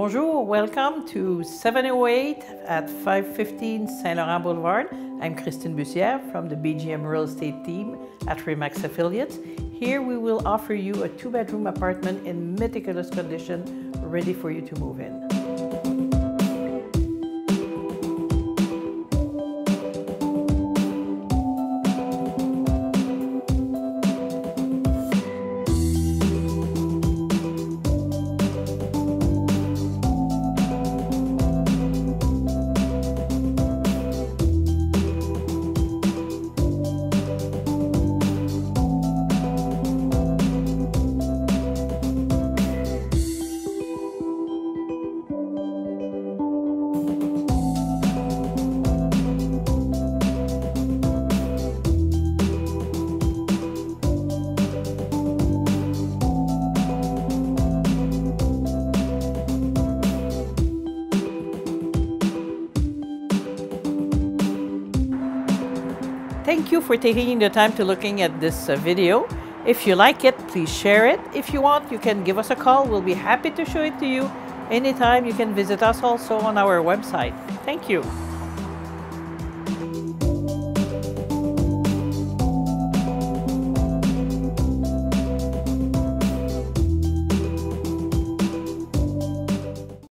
Bonjour, welcome to 708 at 515 Saint Laurent Boulevard. I'm Christine Bussière from the BGM Real Estate team at Remax Affiliates. Here we will offer you a 2-bedroom apartment in meticulous condition, ready for you to move in. Thank you for taking the time to looking at this video. If you like it, please share it. If you want, you can give us a call. We'll be happy to show it to you anytime. You can visit us also on our website. Thank you.